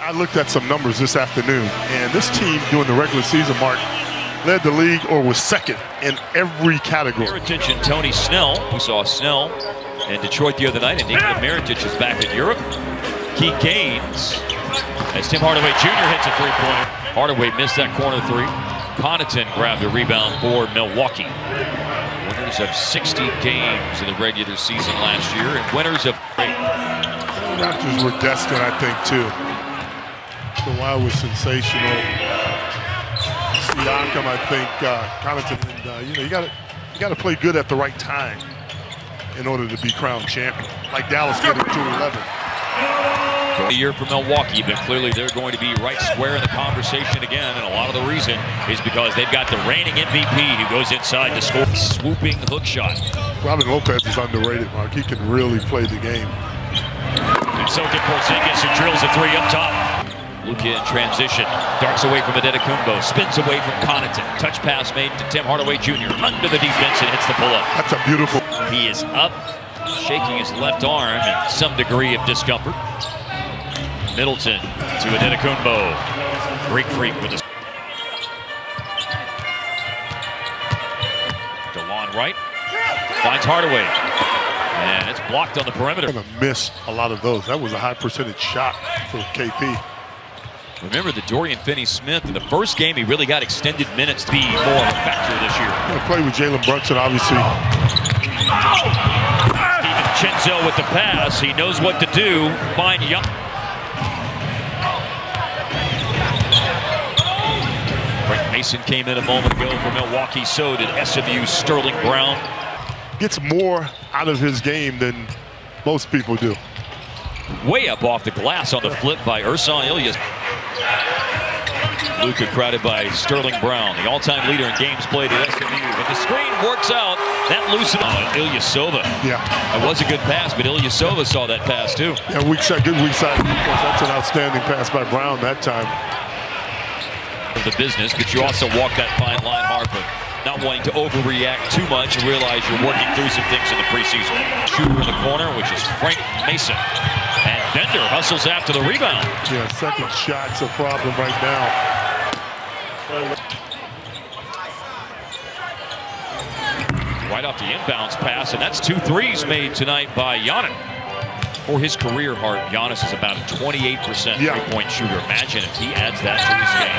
I looked at some numbers this afternoon, and this team during the regular season, Mark, led the league or was second in every category. Miritich and Tony Snell. We saw Snell in Detroit the other night, and Nikola Miritich is back in Europe. Key gains as Tim Hardaway Jr. hits a three-pointer. Hardaway missed that corner three. Connaughton grabbed a rebound for Milwaukee. Winners of 60 games in the regular season last year, and winners of... The Raptors were destined, I think, too. The Wild was sensational. Siakam, I think, Connaughton, and you got to play good at the right time in order to be crowned champion. Like Dallas getting to 11. A year for Milwaukee, but clearly they're going to be right square in the conversation again, and a lot of the reason is because they've got the reigning MVP who goes inside to score. Swooping hook shot. Robin Lopez is underrated, Mark. He can really play the game. And so can Porzingis, who drills a three up top. Luka in transition, darts away from Antetokounmpo, spins away from Connaughton. Touch pass made to Tim Hardaway Jr. under the defense and hits the pull-up. That's a beautiful... He is up, shaking his left arm in some degree of discomfort. Middleton to Antetokounmpo. Greek freak with a... DeLon Wright finds Hardaway. And it's blocked on the perimeter. Gonna miss a lot of those. That was a high percentage shot for KP. Remember the Dorian Finney-Smith in the first game, he really got extended minutes to be more of a factor this year. Gonna play with Jalen Brunson, obviously. DiVincenzo with the pass. He knows what to do. Find Young. Frank Mason came in a moment ago for Milwaukee. So did SMU's Sterling Brown. Gets more out of his game than most people do. Way up off the glass on the flip by Ersan Ilyas. Luka crowded by Sterling Brown, the all-time leader in games played at SMU. But the screen works out. That loosened Ilyasova. Yeah. That was a good pass, but Ilyasova saw that pass too. Yeah, good weak side defense. That's an outstanding pass by Brown that time. The business, but you also walk that fine line hard, but not wanting to overreact too much and realize you're working through some things in the preseason. Shooter in the corner, which is Frank Mason. And Bender hustles after the rebound. Yeah, second shot's a problem right now. Right off the inbounds pass, and that's 2 threes made tonight by Giannis. For his career, Giannis is about a 28% three-point shooter. Imagine if he adds that to his game.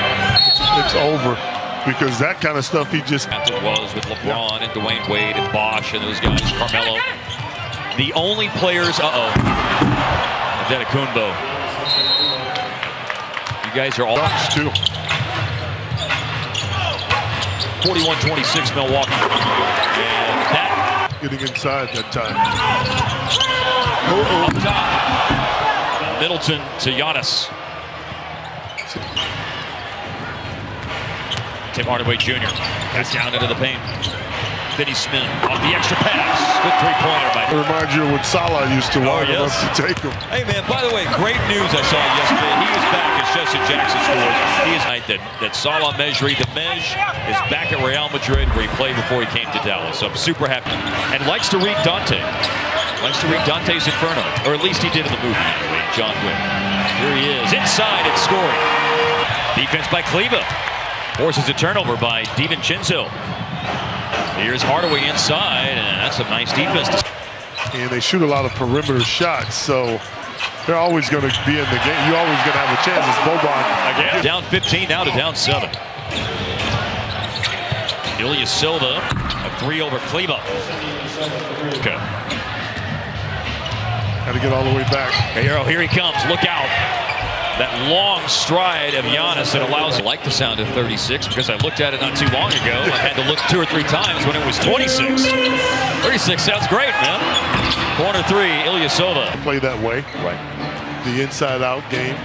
It's over. Because that kind of stuff he just... As it was with LeBron and Dwayne Wade and Bosh and those guys, Carmelo. The only players... Antetokounmpo. You guys are all... Ducks, too. 41-26 Milwaukee. And that... Getting inside that time. Up top. Middleton to Giannis. Tim Hardaway Jr. Got down into the paint. Finney-Smith off the extra pass. Good three-pointer by... It reminds you of when Salah used to line up to take him. Hey, man, by the way, great news I saw yesterday. He is back as Justin Jackson scores. He is that Salah Mejri, the Mej, is back at Real Madrid where he played before he came to Dallas. So I'm super happy. And likes to read Dante. Likes to read Dante's Inferno. Or at least he did in the movie anyway, John Wick. Here he is, inside and scoring. Defense by Kleber. Forces a turnover by DiVincenzo. Here's Hardaway inside, and that's a nice defense. And they shoot a lot of perimeter shots, so they're always going to be in the game. You're always going to have a chance. It's Boban. Again, down 15, now to down 7. Ilyasova, a 3 over Kleber. Okay. Got to get all the way back. Here he comes. Look out. That long stride of Giannis that allows... I like the sound of 36 because I looked at it not too long ago. I had to look 2 or 3 times when it was 26. 36 sounds great, man. Corner 3, Ilyasova. Play that way. Right. The inside-out game.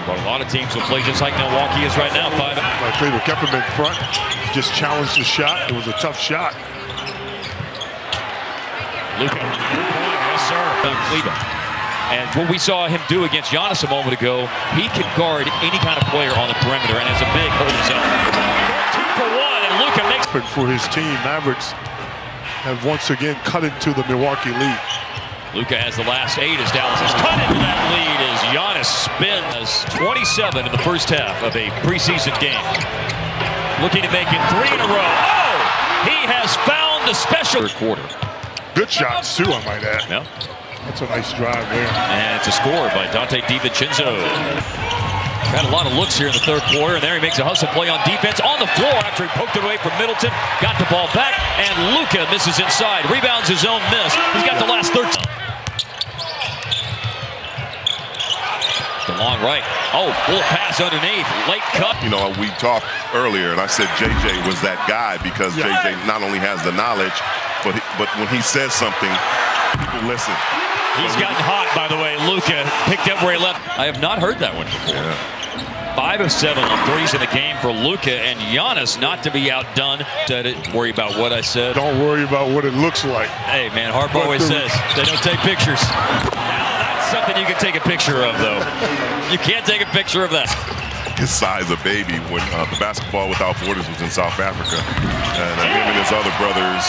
But a lot of teams will play just like Milwaukee is right now. 5. Kleber kept him in front. Just challenged the shot. It was a tough shot. Luka. Yes, sir. Kleber. And what we saw him do against Giannis a moment ago, he can guard any kind of player on the perimeter, and as a big, hold his own. 2 for 1, and Luka makes... For his team, Mavericks have once again cut into the Milwaukee lead. Luka has the last 8 as Dallas has cut into that lead as Giannis. 7 in the first half of a preseason game. Looking to make it 3 in a row. Oh! He has found the special quarter. Good shots, too, I might add. Yeah. That's a nice drive there. And it's a score by Dante DiVincenzo. Got a lot of looks here in the third quarter, and there he makes a hustle play on defense on the floor after he poked it away from Middleton. Got the ball back, and Luka misses inside. Rebounds his own miss. He's got the last 13. The long right. Oh, full pass underneath. Late cut. You know, we talked earlier, and I said JJ was that guy because JJ not only has the knowledge, but when he says something, people listen. He's gotten hot, by the way. Luka picked up where he left. I have not heard that one before. Yeah. 5 of 7 on threes in the game for Luka, and Giannis not to be outdone. Said it. Worry about what I said. Don't worry about what it looks like. Hey, man, Harp always says they don't take pictures. Now, that's something you can take a picture of, though. You can't take a picture of that. His size a baby when the Basketball Without Borders was in South Africa, and him and his other brothers.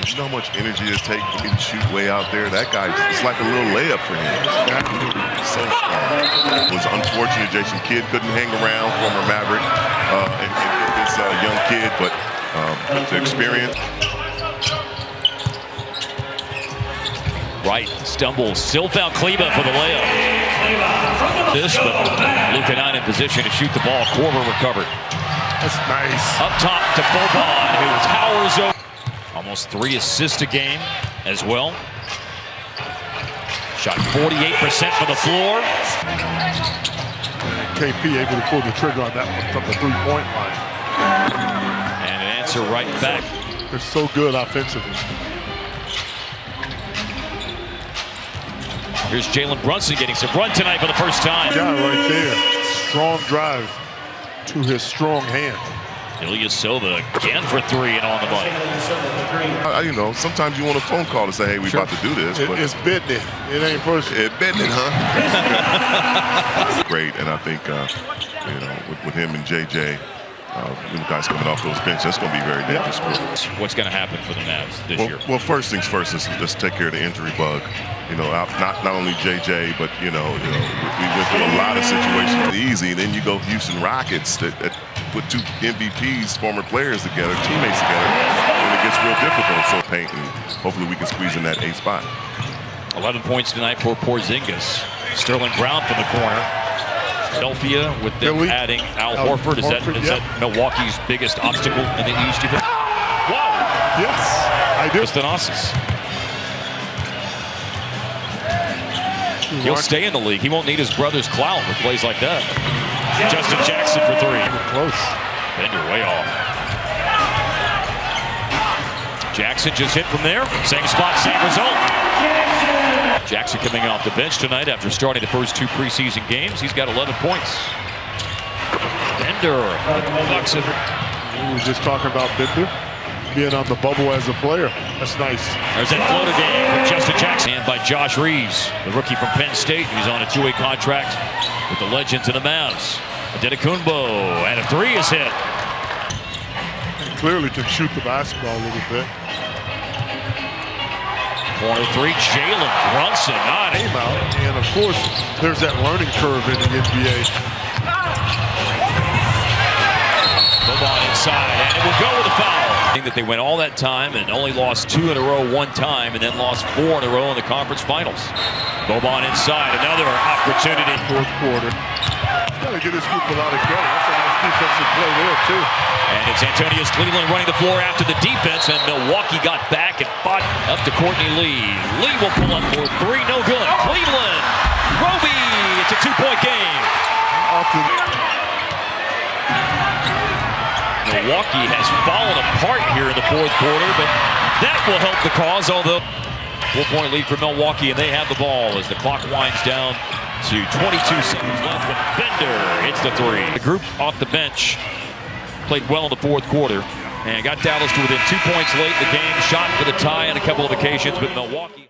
You know how much energy it takes for me to shoot way out there? That guy, it's like a little layup for him. So strong. It was unfortunate Jason Kidd couldn't hang around, former Maverick, and get this young kid, but the experience. Right, stumbles, still found Kleba for the layup. But Luka not in position to shoot the ball. Korver recovered. That's nice. Up top to Boban, who towers over. Almost 3 assists a game as well. Shot 48% from the floor. KP able to pull the trigger on that one from the three-point line. And an answer right back. They're so good offensively. Here's Jalen Brunson getting some run tonight for the first time. Guy right there. Strong drive to his strong hand. Ilyasova again for 3 and on the money. You know, sometimes you want a phone call to say, hey, we're about to do this. But it's business. It ain't personal. It's business, huh? Great, and I think, you know, with him and JJ, you guys coming off those benches, that's going to be very dangerous. What's going to happen for the Mavs this year? Well, first things first, let's take care of the injury bug. You know, not only JJ, but, you know, we went through a lot of situations easy. Then you go Houston Rockets that put 2 MVPs, former players together, teammates together, and it gets real difficult. So paint, and hopefully we can squeeze in that 8th spot. 11 points tonight for Porzingis. Sterling Brown from the corner. Philadelphia with them adding Al Horford. Is that Milwaukee's biggest obstacle in the East? Whoa! Yes, I do. Thanasis. He'll stay in the league. He won't need his brother's clout with plays like that. Justin Jackson for 3. Close. Bender way off. Jackson just hit from there. Same spot, same result. Jackson coming off the bench tonight after starting the first 2 preseason games. He's got 11 points. Bender. We were just talking about Bender being on the bubble as a player. That's nice. There's that floater game with Justin Jackson. And by Josh Reeves, the rookie from Penn State, who's on a 2-way contract with the Legends and the Mavs. Antetokounmpo, and a 3 is hit. He clearly can shoot the basketball a little bit. Corner 3, Jalen Brunson on it. And of course, there's that learning curve in the NBA. Boban inside, and it will go with a foul. That they went all that time and only lost 2 in a row one time, and then lost 4 in a row in the conference finals. Boban inside, another opportunity. Fourth quarter. Got to get his group a lot of credit. That's a nice defensive play there, too. And it's Antonius Cleveland running the floor after the defense, and Milwaukee got back and fought up to Courtney Lee. Lee will pull up for 3, no good. Cleveland, Roby, it's a 2-point game. Milwaukee has fallen apart here in the fourth quarter, but that will help the cause, although 4-point lead for Milwaukee, and they have the ball as the clock winds down to 22 seconds left. But Bender hits the 3. The group off the bench played well in the fourth quarter and got Dallas to within 2 points late in the game, shot for the tie on a couple of occasions, but Milwaukee